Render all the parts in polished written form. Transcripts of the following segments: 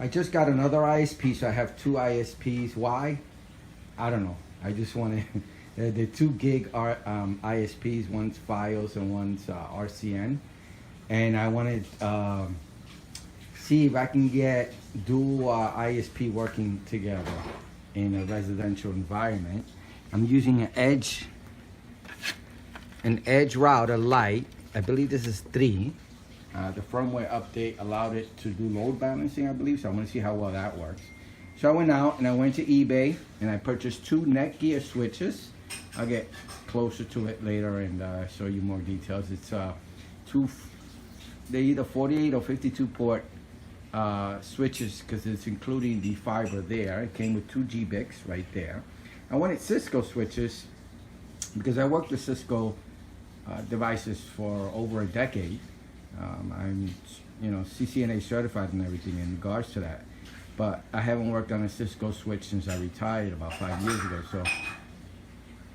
just got another ISP, so I have two ISPs. Why? I don't know. I just want to. They're two GiG ISPs. One's fios and one's RCN, and I want to see if I can get dual ISP working together in a residential environment. I'm using an edge router Lite. I believe this is 3. The firmware update allowed it to do load balancing, I believe, so I want to see how well that works. So I went out and I went to eBay and I purchased 2 Netgear switches. I'll get closer to it later and show you more details. It's they're either 48 or 52 port switches, because it's including the fiber there. It came with 2 Gigbits right there. I wanted Cisco switches because I worked with Cisco devices for over a decade. I'm, CCNA certified and everything in regards to that. But I haven't worked on a Cisco switch since I retired about 5 years ago. So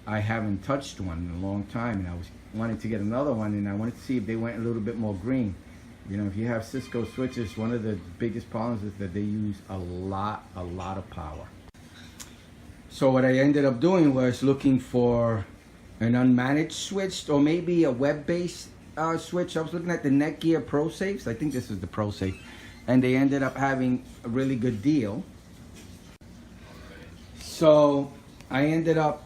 I haven't touched one in a long time, and I wanted to get another one, and I wanted to see if they went a little bit more green. If you have Cisco switches, one of the biggest problems is that they use a lot of power. So what I ended up doing was looking for an unmanaged switch, or maybe a web-based switch. I was looking at the Netgear ProSafes. I think this is the ProSafe, and they ended up having a really good deal. So I ended up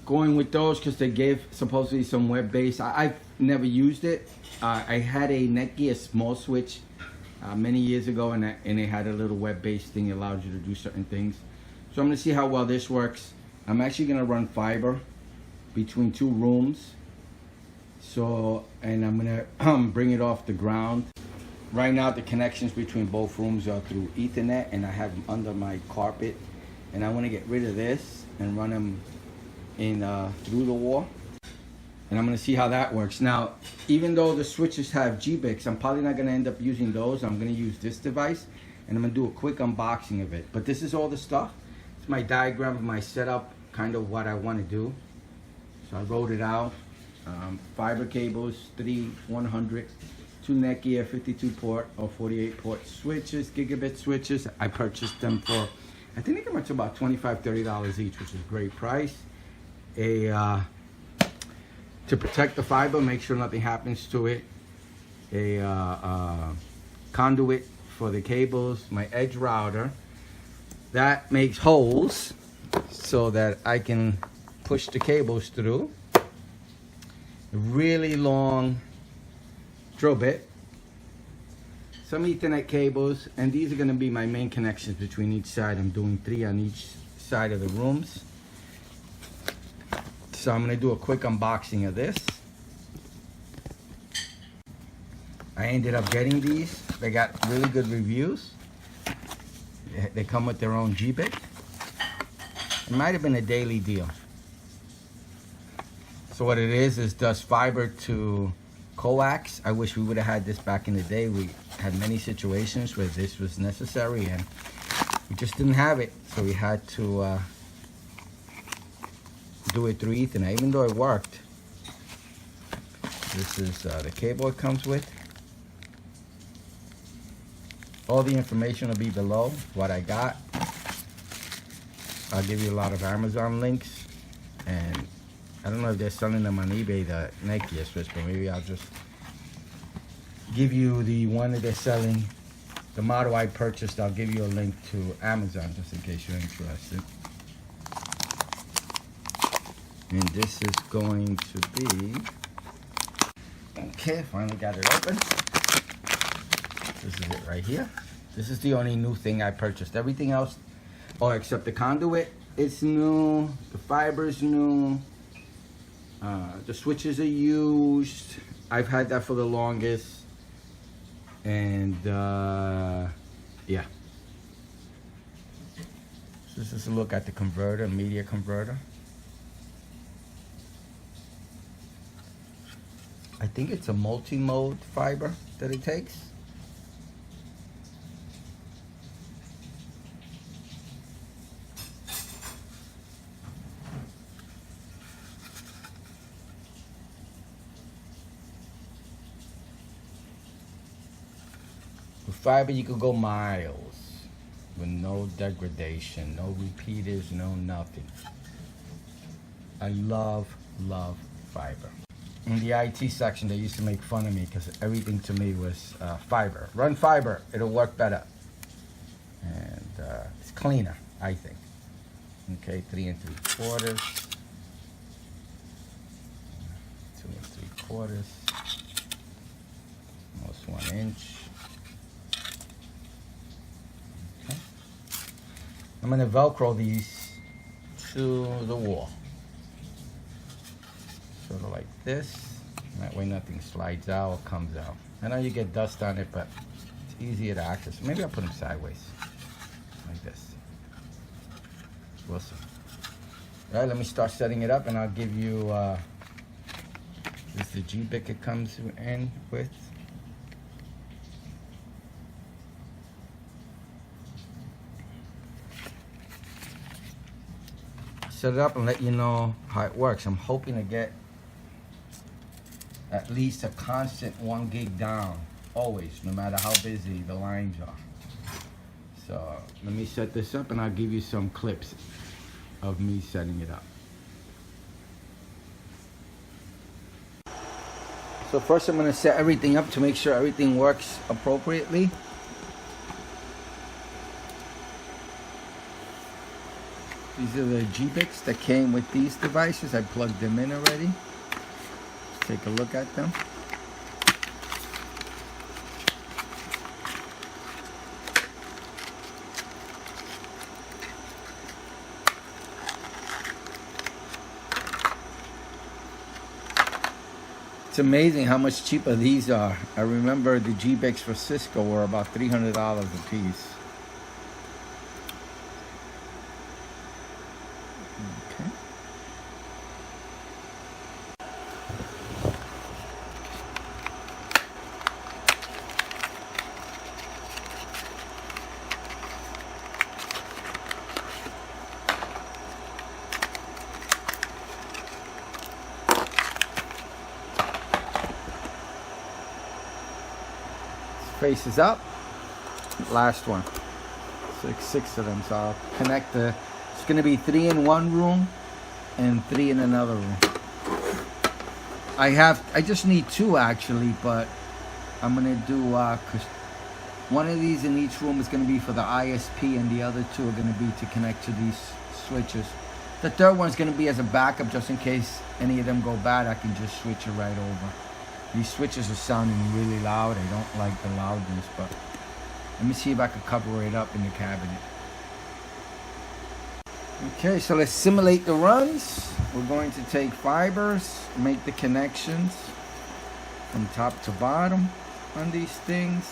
going with those because they gave supposedly some web-based. I've never used it. I had a Netgear small switch many years ago, and it had a little web-based thing that allowed you to do certain things. So I'm going to see how well this works. I'm actually going to run fiber between 2 rooms. And I'm going to bring it off the ground. Right now the connections between both rooms are through Ethernet, and I have them under my carpet. And I want to get rid of this and run them in through the wall. And I'm going to see how that works. Now, even though the switches have Gigbits, I'm probably not going to end up using those. I'm going to use this device, and I'm going to do a quick unboxing of it. But this is all the stuff. It's my diagram of my setup, kind of what I want to do. So I wrote it out. Fiber cables, 3 100, 2 Netgear 52 port or 48 port switches, Gigabit switches. I purchased them for, I think they come up to about $25–30 each, which is a great price. To protect the fiber, make sure nothing happens to it. A conduit for the cables, my edge router that makes holes so that I can push the cables through. A really long drill bit, some Ethernet cables, and these are going to be my main connections between each side. I'm doing 3 on each side of the rooms. So I'm going to do a quick unboxing of this. I ended up getting these. They got really good reviews. They come with their own Gigabit. It might have been a daily deal. So what it is does fiber to coax. I wish we would have had this back in the day. We had many situations where this was necessary, and we just didn't have it. So we had to do it through Ethernet, even though it worked. This is the cable it comes with. All the information will be below, what I got. I'll give you a lot of Amazon links, and I don't know if they're selling them on eBay, the Netgear switch, but maybe I'll just give you the one that they're selling. The model I purchased, I'll give you a link to Amazon just in case you're interested. And this is going to be, okay, finally got it open. This is it right here. This is the only new thing I purchased. Everything else, except the conduit, it's new. The fiber's new. The switches are used. I've had that for the longest. And yeah. So this is a look at the converter, media converter. I think it's a multi-mode fiber that it takes. With fiber, you could go miles. no degradation, no repeaters, no nothing. I love fiber. In the IT section, they used to make fun of me because everything to me was fiber. Run fiber, it'll work better. And it's cleaner, I think. Okay, 3 3/4. 2 3/4. Almost 1 inch. Okay. I'm going to Velcro these to the wall. Sort of like this. That way nothing slides out or comes out. I know you get dust on it, but it's easier to access. Maybe I'll put them sideways. Like this. We'll see. All right, let me start setting it up and I'll give you, this is the GBIC it comes in with. Set it up and let you know how it works. I'm hoping to get at least a constant 1 gig down, always, no matter how busy the lines are. So let me set this up and I'll give you some clips of me setting it up. So first I'm going to set everything up to make sure everything works appropriately. These are the GBICs that came with these devices. I plugged them in already. Let's take a look at them. It's amazing how much cheaper these are. I remember the GBICs for Cisco were about $300 a piece. Okay. Faces up. Last one. Six of them. So I'll connect the. It's going to be 3 in one room and 3 in another room. I just need 2 actually, but I'm going to do because one of these in each room is going to be for the ISP, and the other 2 are going to be to connect to these switches. The third one's going to be as a backup, just in case any of them go bad. I can just switch it right over. These switches are sounding really loud. I don't like the loudness, but let me see if I can cover it up in the cabinet. Okay, so let's simulate the runs. We're going to take fibers, make the connections from top to bottom on these things.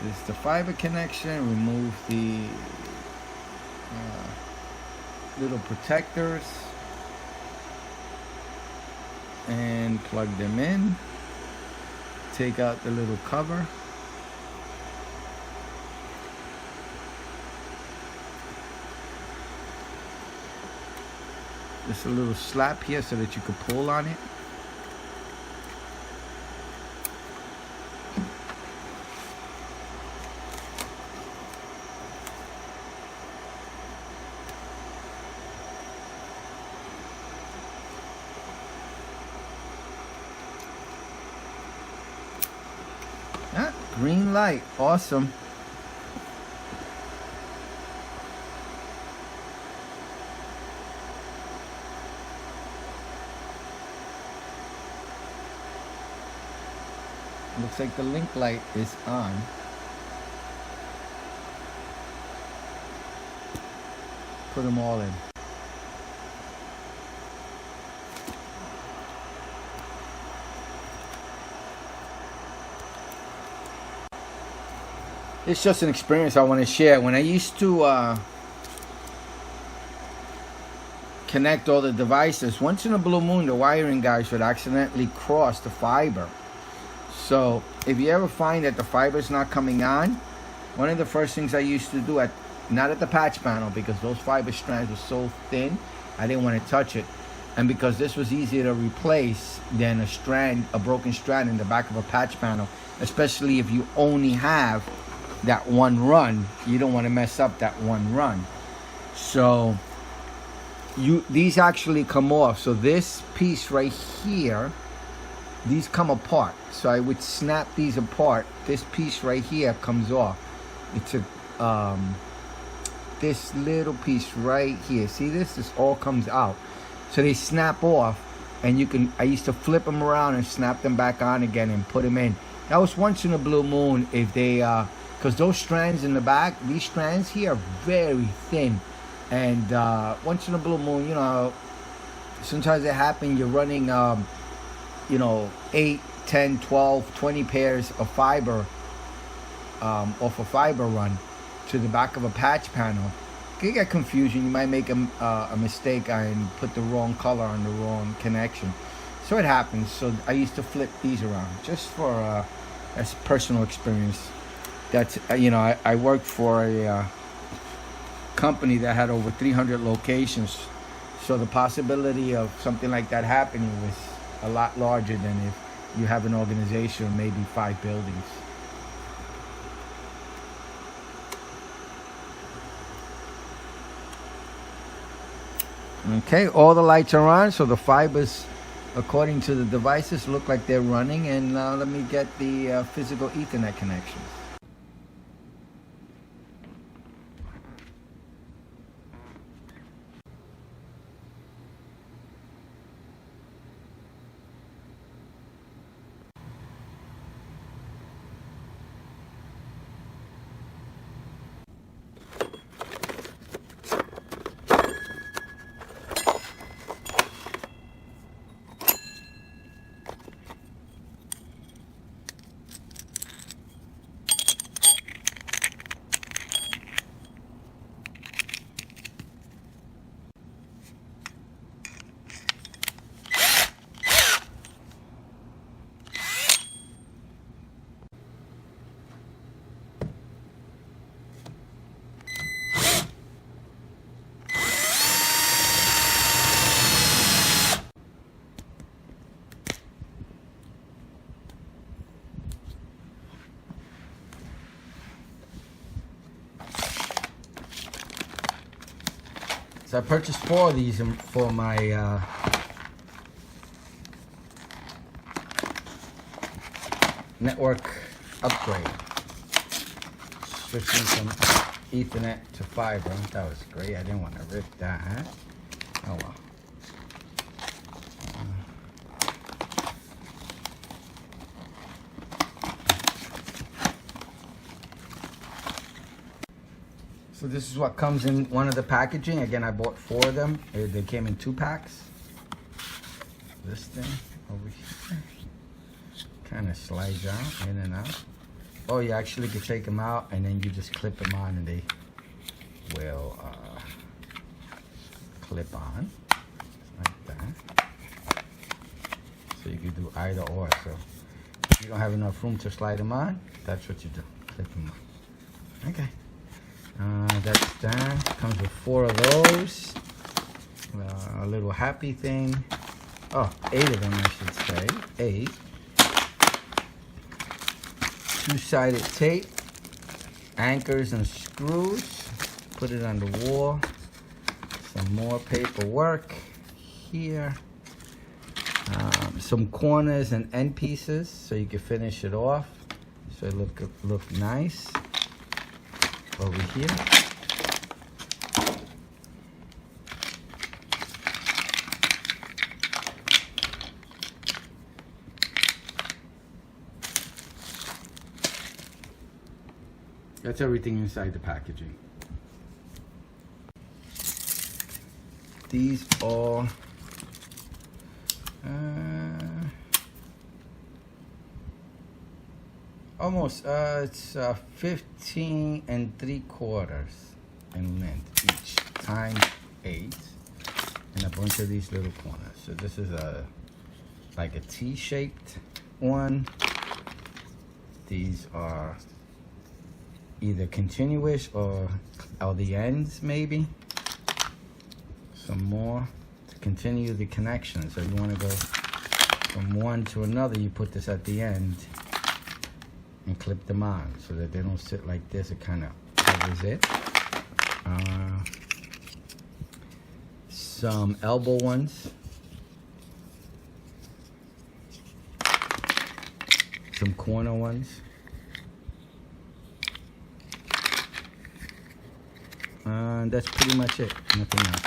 This is the fiber connection. Remove the little protectors and plug them in. Take out the little cover. Just a little slap here so that you can pull on it. Ah, green light, awesome. Looks like the link light is on. Put them all in. It's just an experience I want to share. When I used to connect all the devices, once in a blue moon, the wiring guys would accidentally cross the fiber. So if you ever find that the fiber is not coming on, one of the first things I used to do, not at the patch panel, because those fiber strands were so thin, I didn't want to touch it. And because this was easier to replace than a broken strand in the back of a patch panel, especially if you only have that one run. You don't want to mess up that one run. So these actually come off. So this piece right here, these come apart. So I would snap these apart. This piece right here comes off. It's a this little piece right here. See this? This all comes out. So they snap off, and you can. I used to flip them around and snap them back on again and put them in. That was once in a blue moon if they, because those strands in the back, these strands here are very thin, and once in a blue moon, you know, sometimes it happens. You're running, you know, 8, 10, 12, 20 pairs of fiber off a fiber run to the back of a patch panel. You get confusion. You might make a mistake and put the wrong color on the wrong connection. So it happens. So I used to flip these around just for as personal experience. That's you know, I worked for a company that had over 300 locations. So the possibility of something like that happening was a lot larger than if you have an organization of maybe 5 buildings. Okay, all the lights are on, so the fibers, according to the devices, look like they're running. And let me get the physical Ethernet connections. So I purchased 4 of these for my network upgrade. Switching from Ethernet to fiber. That was great. I didn't want to rip that. Oh well. So this is what comes in one of the packaging. Again, I bought 4 of them. They came in 2 packs. This thing over here kind of slides out, in and out. Oh, you actually can take them out and then you just clip them on, and they will clip on like that. So you can do either or. So if you don't have enough room to slide them on, that's what you do. Clip them on. Okay. That's that. Comes with 4 of those. A little happy thing. Oh, 8 of them, I should say. 8. 2-sided tape. Anchors and screws. Put it on the wall. Some more paperwork here. Some corners and end pieces so you can finish it off. So it look nice. Over here. That's everything inside the packaging. These are almost it's 15 3/4 in length each, times 8, and a bunch of these little corners. So this is like a T-shaped one. These are either continuous or the ends maybe. Some more to continue the connection. So you want to go from one to another, you put this at the end. and clip them on so that they don't sit like this. It kind of covers it. Some elbow ones. Some corner ones. And that's pretty much it. Nothing else.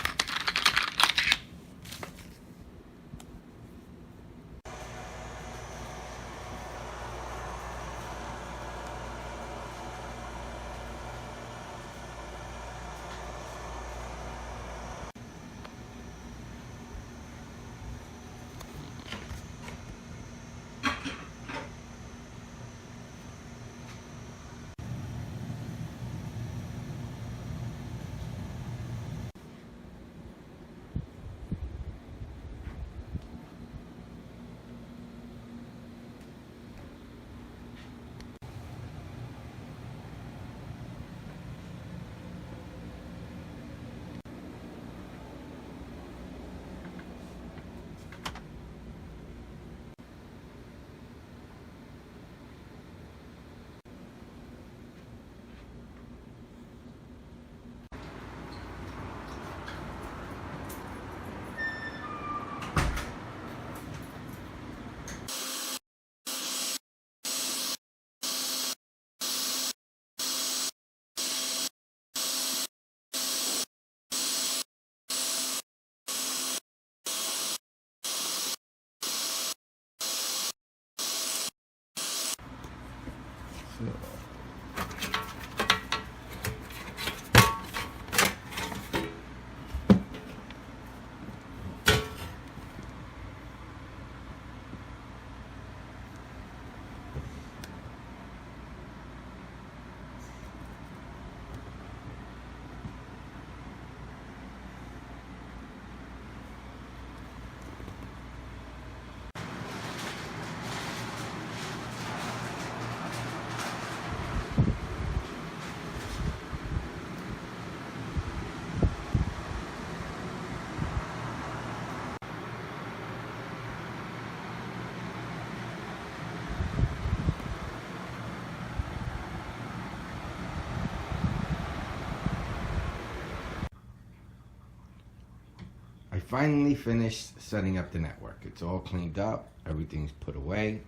Finally finished setting up the network. It's all cleaned up, everything's put away.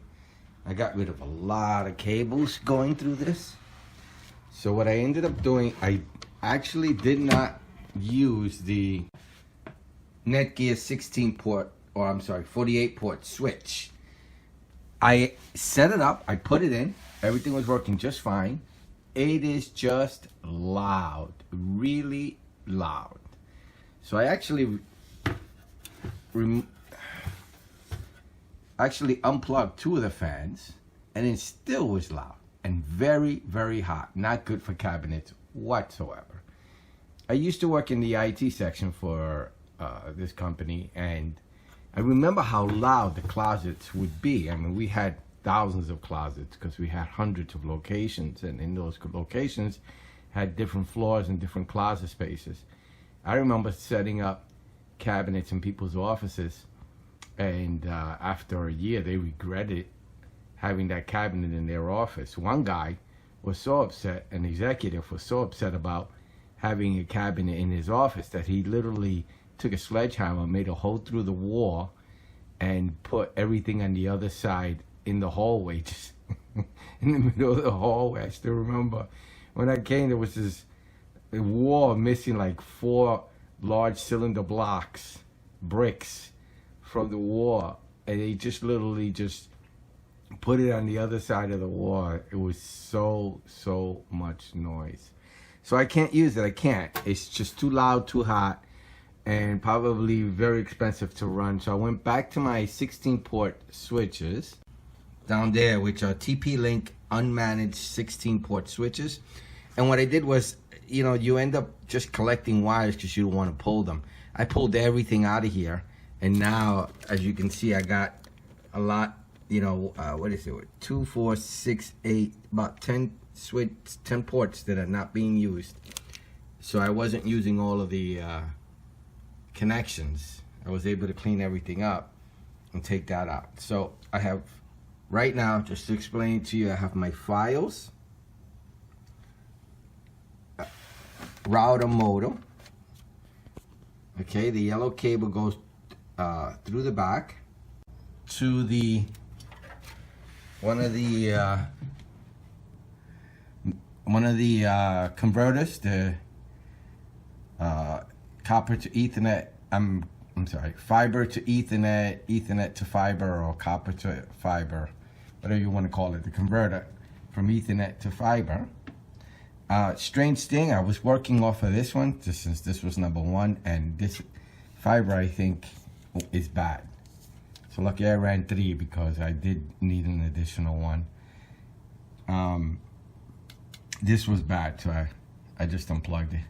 I got rid of a lot of cables going through this. So what I ended up doing, I actually did not use the Netgear 16 port, or I'm sorry, 48 port switch. I set it up, I put it in, everything was working just fine. It is just loud, really loud. So I actually unplugged 2 of the fans, and it still was loud and very, very hot. Not good for cabinets whatsoever. I used to work in the IT section for this company, and I remember how loud the closets would be. I mean, we had thousands of closets because we had hundreds of locations, and in those locations had different floors and different closet spaces. I remember setting up cabinets in people's offices, and after a year they regretted having that cabinet in their office. One guy was so upset, an executive was so upset about having a cabinet in his office that he literally took a sledgehammer, made a hole through the wall, and put everything on the other side in the hallway, just in the middle of the hallway. I still remember when I came, there was this wall missing like 4 large cylinder blocks, bricks from the wall, and they just literally just put it on the other side of the wall. It was so much noise. So I can't use it. I can't. It's just too loud, too hot, and probably very expensive to run. So I went back to my 16 port switches down there, which are TP-Link unmanaged 16 port switches. And what I did was, you know, you end up just collecting wires because you don't want to pull them. I pulled everything out of here, and now, as you can see, I got a lot, you know, what is it, 2, 4, 6, 8, about 10 ports that are not being used. So I wasn't using all of the connections. I was able to clean everything up and take that out. So I have right now, just to explain to you, I have my fios, router modem. Okay, the yellow cable goes through the back to the one of the converters, the copper to Ethernet. I'm sorry, fiber to Ethernet, Ethernet to fiber, or copper to fiber, whatever you want to call it. The converter from Ethernet to fiber. Strange thing, I was working off of this one just since this was number one, and this fiber I think is bad. So lucky I ran 3 because I did need an additional one. This was bad, so I just unplugged it.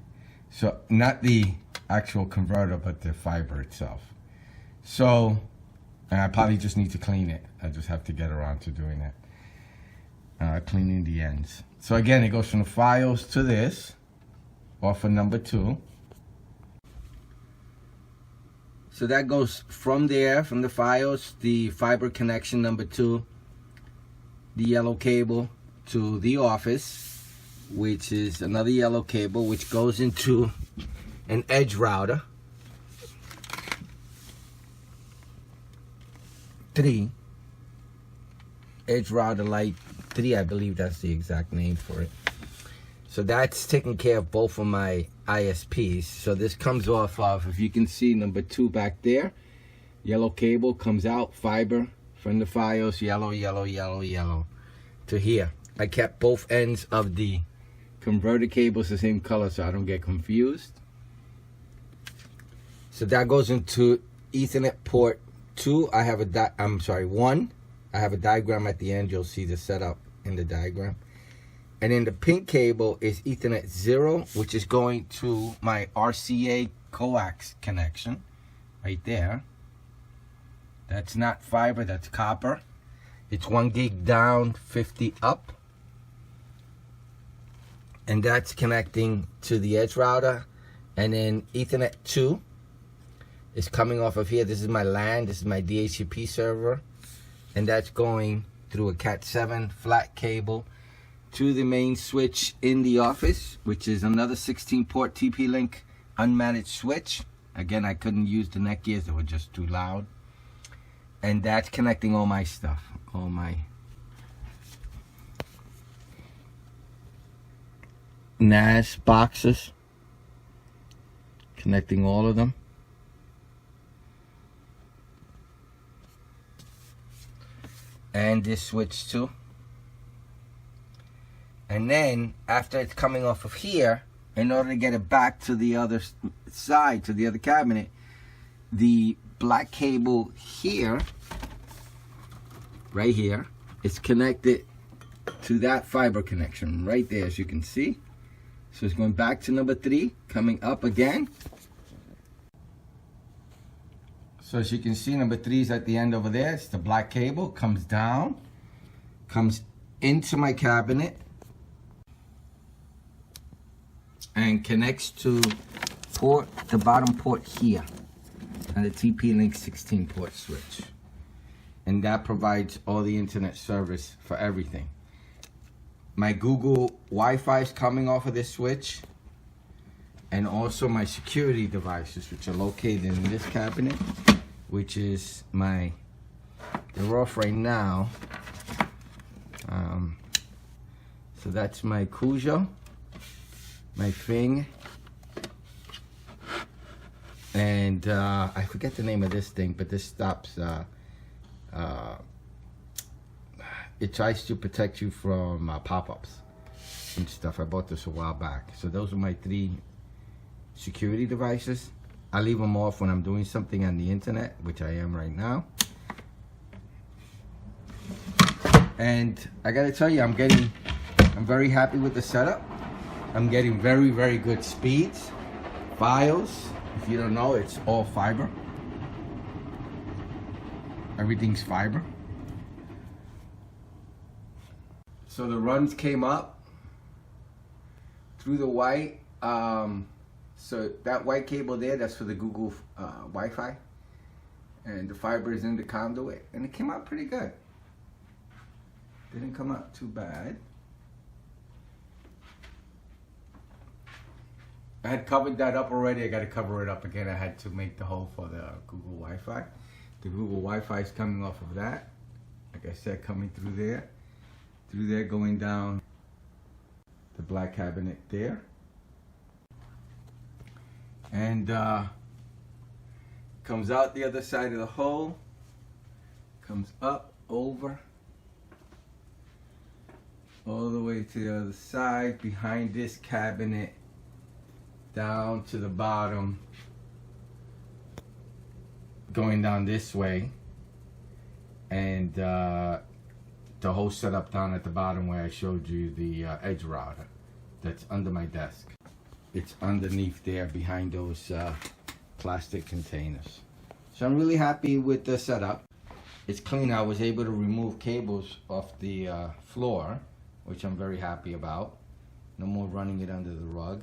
So not the actual converter, but the fiber itself. So, and I probably just need to clean it. I just have to get around to doing that. Cleaning the ends. So again, it goes from the fios to this, off of number 2. So that goes from there, from the fios, the fiber connection number 2, the yellow cable to the office, which is another yellow cable, which goes into an edge router. 3. Edge router light 3, I believe that's the exact name for it. So that's taking care of both of my ISPs. So this comes off of, if you can see, number 2 back there. Yellow cable comes out, fiber from the fios, yellow, yellow, yellow, yellow to here. I kept both ends of the converter cables the same color so I don't get confused. So that goes into Ethernet port 2. I have a 1. I have a diagram at the end. You'll see the setup in the diagram. And then the pink cable is Ethernet 0, which is going to my RCA coax connection right there. That's not fiber, that's copper. It's 1 gig down, 50 up. And that's connecting to the edge router. And then Ethernet 2 is coming off of here. This is my LAN, this is my DHCP server. And that's going through a Cat 7 flat cable to the main switch in the office, which is another 16-port TP-Link unmanaged switch. Again, I couldn't use the Netgears, they were just too loud. And that's connecting all my stuff, all my NAS boxes, connecting all of them. And this switch too. And then after it's coming off of here, in order to get it back to the other side, to the other cabinet, the black cable here, right here, is connected to that fiber connection right there, as you can see. So it's going back to number 3, coming up again. So as you can see, number 3 is at the end over there. It's the black cable, comes down, comes into my cabinet, and connects to port, the bottom port here, and the TP-Link 16-port switch. And that provides all the internet service for everything. My Google Wi-Fi is coming off of this switch, and also my security devices, which are located in this cabinet, which is my, they're off right now. So that's my Cujo, my Fing, and I forget the name of this thing, but this stops, it tries to protect you from pop-ups and stuff. I bought this a while back. So those are my 3 security devices. I leave them off when I'm doing something on the internet, which I am right now. And I gotta tell you, I'm very happy with the setup. I'm getting very, very good speeds. Fios, if you don't know, it's all fiber. Everything's fiber. So the runs came up through the white. So that white cable there, that's for the Google Wi-Fi. And the fiber is in the conduit. And it came out pretty good. Didn't come out too bad. I had covered that up already. I got to cover it up again. I had to make the hole for the Google Wi-Fi. The Google Wi-Fi is coming off of that. Like I said, coming through there, going down the black cabinet there. And comes out the other side of the hole, comes up, over, all the way to the other side, behind this cabinet, down to the bottom, going down this way, and the whole setup down at the bottom where I showed you the edge router that's under my desk. It's underneath there behind those plastic containers. So I'm really happy with the setup. It's clean. I was able to remove cables off the floor, which I'm very happy about. No more running it under the rug.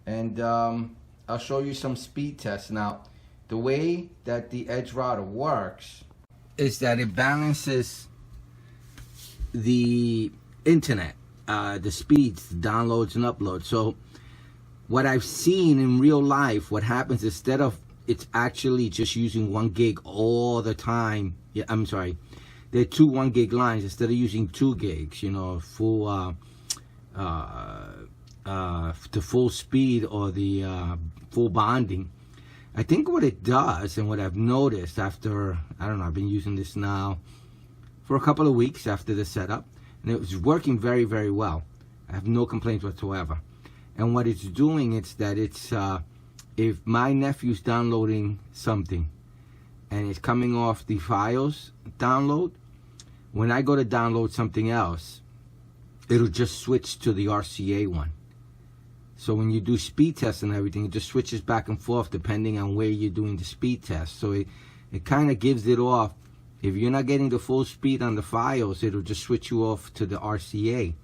And I'll show you some speed tests. Now, the way that the edge router works is that it balances the internet, the speeds, the downloads and uploads. So what I've seen in real life, what happens instead of it's actually just using 1 gig all the time. Yeah, I'm sorry. There are two 1 gig lines instead of using 2 gigs, you know, full the full speed or the full bonding. I think what it does and what I've noticed after, I don't know, I've been using this now for a couple of weeks after the setup, and it was working very, very well. I have no complaints whatsoever. And what it's doing is that it's, if my nephew's downloading something and it's coming off the fios download, when I go to download something else, it'll just switch to the RCA one. So when you do speed tests and everything, it just switches back and forth depending on where you're doing the speed test. So it kind of gives it off. If you're not getting the full speed on the fios, it'll just switch you off to the RCA,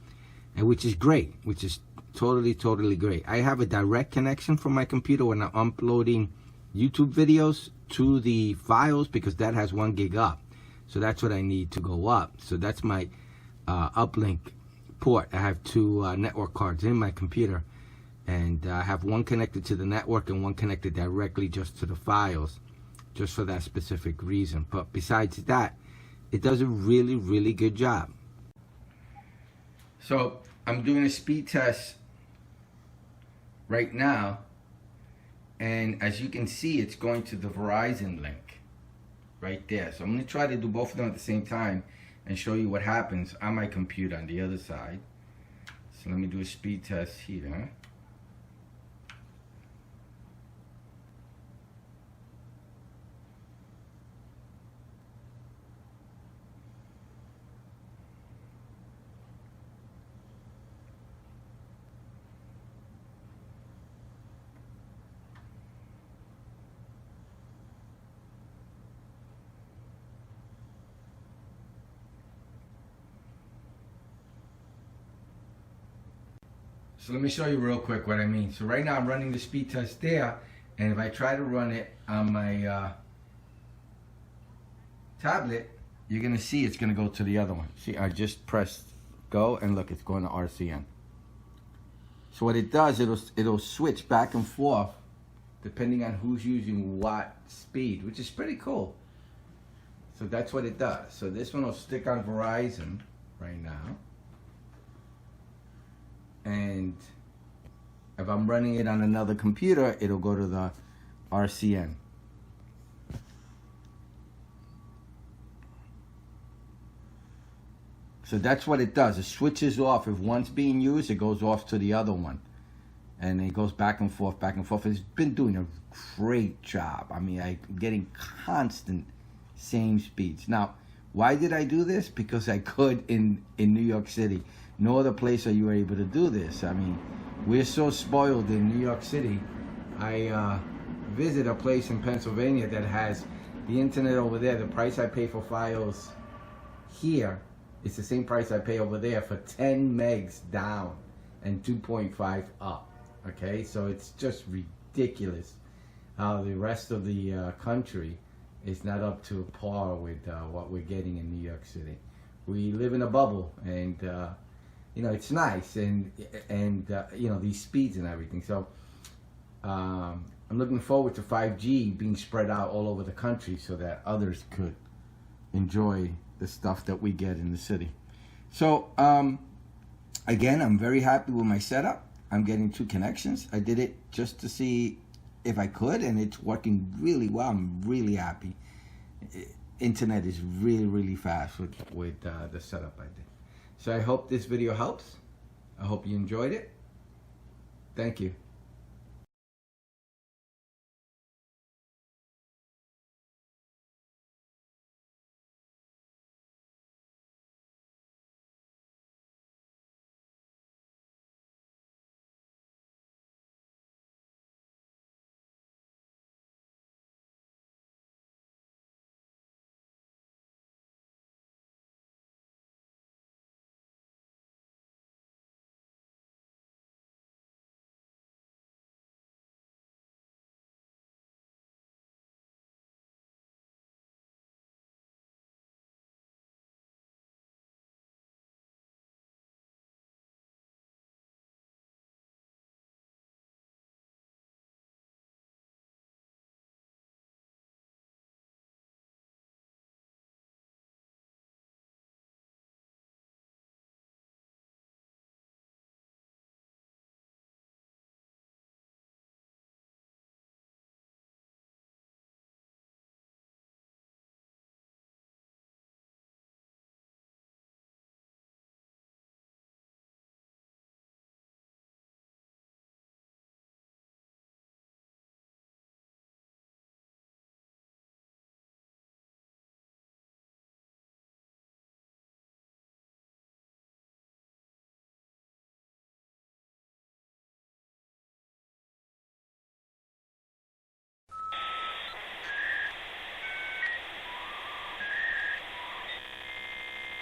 and which is great, which is totally great. I have a direct connection from my computer when I'm uploading YouTube videos to the fios because that has 1 gig up. So that's what I need to go up. So that's my uplink port. I have two network cards in my computer, and I have one connected to the network and one connected directly just to the files, just for that specific reason. But besides that, it does a really good job. So I'm doing a speed test right now, and as you can see, it's going to the Verizon link right there. So I'm going to try to do both of them at the same time and show you what happens on my computer on the other side. So let me do a speed test here. So let me show you real quick what I mean. So right now I'm running the speed test there, and if I try to run it on my tablet, you're gonna see it's gonna go to the other one. See, I just pressed go, and look, it's going to RCN. So what it does, it'll switch back and forth depending on who's using what speed, which is pretty cool. So that's what it does. So this one will stick on Verizon right now. And if I'm running it on another computer, it'll go to the RCN. So that's what it does. It switches off. If one's being used, it goes off to the other one. And it goes back and forth, back and forth. It's been doing a great job. I mean, I'm getting constant same speeds. Now, why did I do this? Because I could in New York City. No other place are you able to do this. I mean, we're so spoiled in New York City. I visit a place in Pennsylvania that has the internet over there. The price I pay for files here is the same price I pay over there for 10 megs down and 2.5 up. Okay, so it's just ridiculous how the rest of the country is not up to par with what we're getting in New York City. We live in a bubble, and you know, it's nice, and you know, these speeds and everything. So I'm looking forward to 5G being spread out all over the country so that others could enjoy the stuff that we get in the city. So again, I'm very happy with my setup. I'm getting 2 connections. I did it just to see if I could, and it's working really well. I'm really happy. Internet is really fast with the setup I did. So I hope this video helps. I hope you enjoyed it. Thank you.